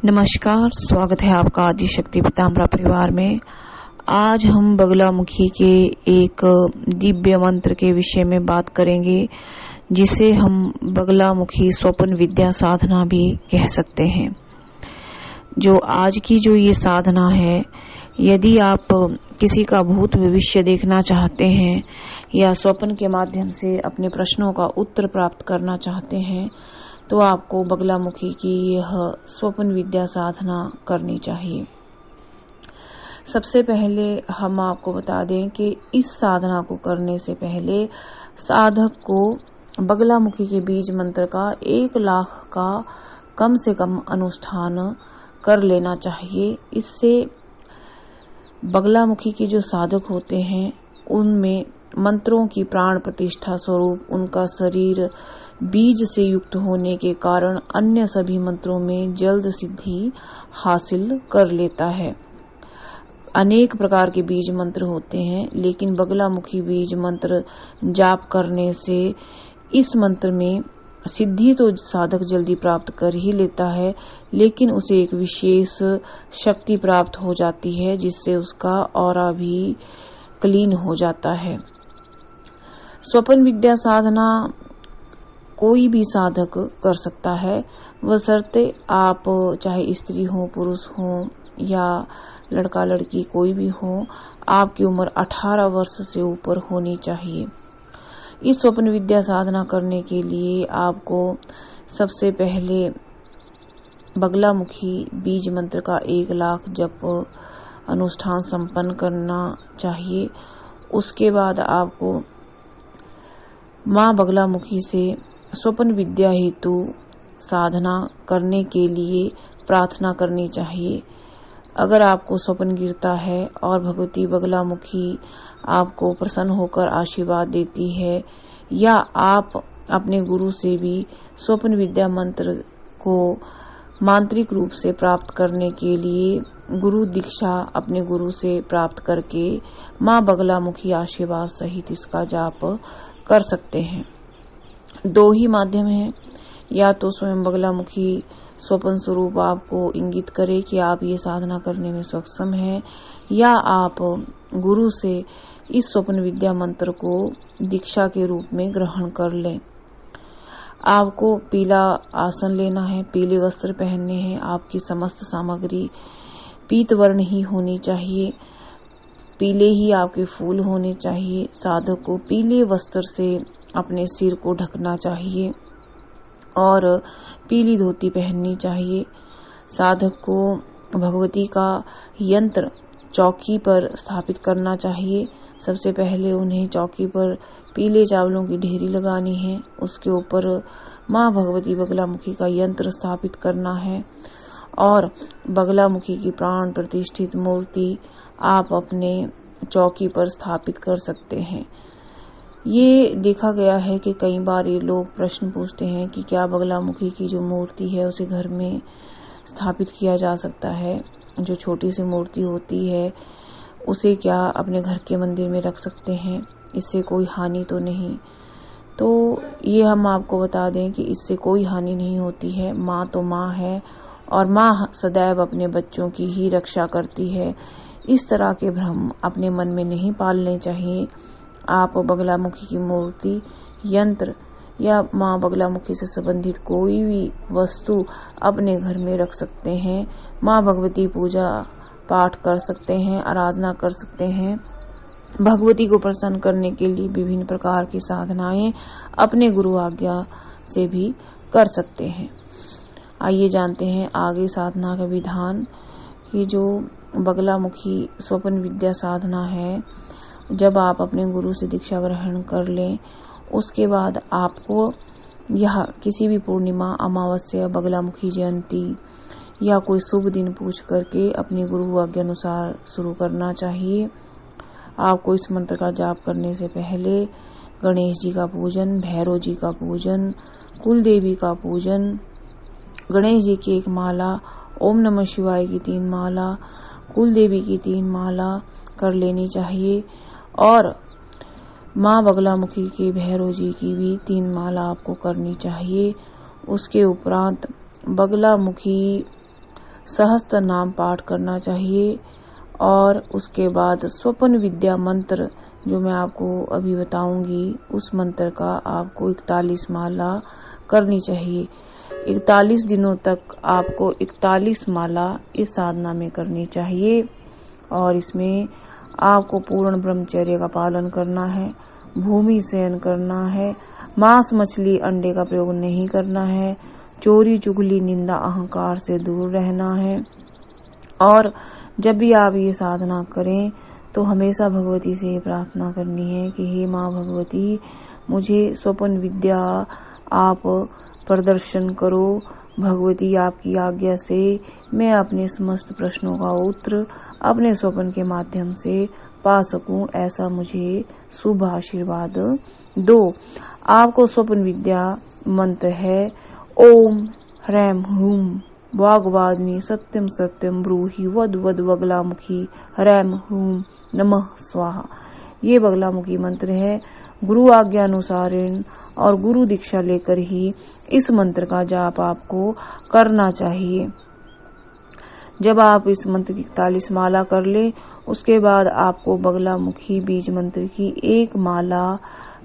नमस्कार, स्वागत है आपका आदिशक्ति पीताम्बरा परिवार में। आज हम बगलामुखी के एक दिव्य मंत्र के विषय में बात करेंगे, जिसे हम बगलामुखी स्वप्न विद्या साधना भी कह सकते हैं। जो आज की ये साधना है, यदि आप किसी का भूत भविष्य देखना चाहते हैं या स्वप्न के माध्यम से अपने प्रश्नों का उत्तर प्राप्त करना चाहते हैं, तो आपको बगलामुखी की यह स्वप्न विद्या साधना करनी चाहिए। सबसे पहले हम आपको बता दें कि इस साधना को करने से पहले साधक को बगलामुखी के बीज मंत्र का 1 लाख का कम से कम अनुष्ठान कर लेना चाहिए। इससे बगलामुखी के जो साधक होते हैं, उनमें मंत्रों की प्राण प्रतिष्ठा स्वरूप उनका शरीर बीज से युक्त होने के कारण अन्य सभी मंत्रों में जल्द सिद्धि हासिल कर लेता है। अनेक प्रकार के बीज मंत्र होते हैं, लेकिन बगलामुखी बीज मंत्र जाप करने से इस मंत्र में सिद्धि तो साधक जल्दी प्राप्त कर ही लेता है, लेकिन उसे एक विशेष शक्ति प्राप्त हो जाती है, जिससे उसका ऑरा भी क्लीन हो जाता है। स्वप्न विद्या साधना कोई भी साधक कर सकता है, बशर्ते आप चाहे स्त्री हो, पुरुष हो या लड़का लड़की कोई भी हो, आपकी उम्र 18 वर्ष से ऊपर होनी चाहिए। इस स्वप्न विद्या साधना करने के लिए आपको सबसे पहले बगलामुखी बीज मंत्र का 1 लाख जप अनुष्ठान संपन्न करना चाहिए। उसके बाद आपको माँ बगलामुखी से स्वप्न विद्या हेतु साधना करने के लिए प्रार्थना करनी चाहिए। अगर आपको स्वप्न गिरता है और भगवती बगलामुखी आपको प्रसन्न होकर आशीर्वाद देती है, या आप अपने गुरु से भी स्वप्न विद्या मंत्र को मांत्रिक रूप से प्राप्त करने के लिए गुरु दीक्षा अपने गुरु से प्राप्त करके माँ बगलामुखी आशीर्वाद सहित इसका जाप कर सकते हैं। 2 ही माध्यम हैं, या तो स्वयं बगलामुखी स्वप्न स्वरूप आपको इंगित करे कि आप ये साधना करने में सक्षम हैं, या आप गुरु से इस स्वप्न विद्या मंत्र को दीक्षा के रूप में ग्रहण कर लें। आपको पीला आसन लेना है, पीले वस्त्र पहनने हैं, आपकी समस्त सामग्री पीत वर्ण ही होनी चाहिए, पीले ही आपके फूल होने चाहिए। साधक को पीले वस्त्र से अपने सिर को ढकना चाहिए और पीली धोती पहननी चाहिए। साधक को भगवती का यंत्र चौकी पर स्थापित करना चाहिए। सबसे पहले उन्हें चौकी पर पीले चावलों की ढेरी लगानी है, उसके ऊपर माँ भगवती बगलामुखी का यंत्र स्थापित करना है और बगलामुखी की प्राण प्रतिष्ठित मूर्ति आप अपने चौकी पर स्थापित कर सकते हैं। ये देखा गया है कि कई बार ये लोग प्रश्न पूछते हैं कि क्या बगलामुखी की जो मूर्ति है उसे घर में स्थापित किया जा सकता है। जो छोटी सी मूर्ति होती है उसे क्या अपने घर के मंदिर में रख सकते हैं, इससे कोई हानि तो नहीं। तो ये हम आपको बता दें कि इससे कोई हानि नहीं होती है। माँ तो माँ है और माँ सदैव अपने बच्चों की ही रक्षा करती है। इस तरह के भ्रम अपने मन में नहीं पालने चाहिए। आप बगलामुखी की मूर्ति, यंत्र या माँ बगलामुखी से संबंधित कोई भी वस्तु अपने घर में रख सकते हैं। माँ भगवती पूजा पाठ कर सकते हैं, आराधना कर सकते हैं। भगवती को प्रसन्न करने के लिए विभिन्न प्रकार की साधनाएं अपने गुरु आज्ञा से भी कर सकते हैं। आइए जानते हैं आगे साधना का विधान। ये जो बगलामुखी स्वप्न विद्या साधना है, जब आप अपने गुरु से दीक्षा ग्रहण कर लें, उसके बाद आपको यह किसी भी पूर्णिमा, अमावस्या, बगलामुखी जयंती या कोई शुभ दिन पूछ करके अपने गुरु आज्ञा अनुसार शुरू करना चाहिए। आपको इस मंत्र का जाप करने से पहले गणेश जी का पूजन, भैरव जी का पूजन, कुल देवी का पूजन, गणेश जी की 1 माला, ओम नमः शिवाय की 3 माला, कुल देवी की 3 माला कर लेनी चाहिए और माँ बगलामुखी के भैरव जी की भी 3 माला आपको करनी चाहिए। उसके उपरांत बगलामुखी सहस्त्र नाम पाठ करना चाहिए। और उसके बाद स्वप्न विद्या मंत्र जो मैं आपको अभी बताऊंगी, उस मंत्र का आपको 41 माला करनी चाहिए। 41 दिनों तक आपको 41 माला इस साधना में करनी चाहिए। और इसमें आपको पूर्ण ब्रह्मचर्य का पालन करना है, भूमि शयन करना है, मांस मछली अंडे का प्रयोग नहीं करना है, चोरी चुगली निंदा अहंकार से दूर रहना है। और जब भी आप ये साधना करें तो हमेशा भगवती से ये प्रार्थना करनी है कि हे माँ भगवती, मुझे स्वप्न विद्या आप प्रदर्शन करो। भगवती, आपकी आज्ञा से मैं अपने समस्त प्रश्नों का उत्तर अपने स्वप्न के माध्यम से पा सकूं, ऐसा मुझे शुभ आशीर्वाद दो। आपको स्वप्न विद्या मंत्र है ओम ह्रैम ह्रूम वाग्वादिनी सत्यम सत्यम ब्रूहि वद वद बगलामुखी ह्रैम ह्रूम नमः स्वाहा। ये बगलामुखी मंत्र है। गुरु आज्ञा अनुसारेण और गुरु दीक्षा लेकर ही इस मंत्र का जाप आपको करना चाहिए। जब आप इस मंत्र की 41 माला कर ले, उसके बाद आपको बगलामुखी बीज मंत्र की 1 माला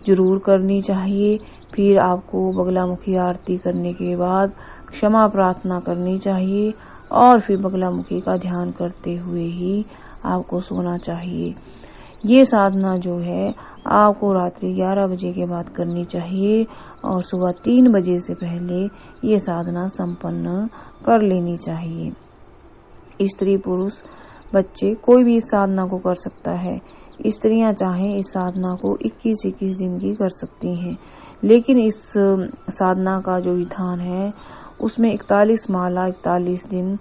जरूर करनी चाहिए। फिर आपको बगलामुखी आरती करने के बाद क्षमा प्रार्थना करनी चाहिए और फिर बगलामुखी का ध्यान करते हुए ही आपको सोना चाहिए। ये साधना जो है आपको रात्रि 11 बजे के बाद करनी चाहिए और सुबह 3 बजे से पहले ये साधना संपन्न कर लेनी चाहिए। स्त्री पुरुष बच्चे कोई भी इस साधना को कर सकता है। स्त्रियां चाहें इस साधना को 21-21 दिन की कर सकती हैं, लेकिन इस साधना का जो विधान है उसमें 41 माला 41 दिन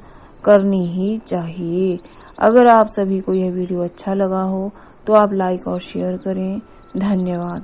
करनी ही चाहिए। अगर आप सभी को यह वीडियो अच्छा लगा हो तो आप लाइक और शेयर करें। धन्यवाद।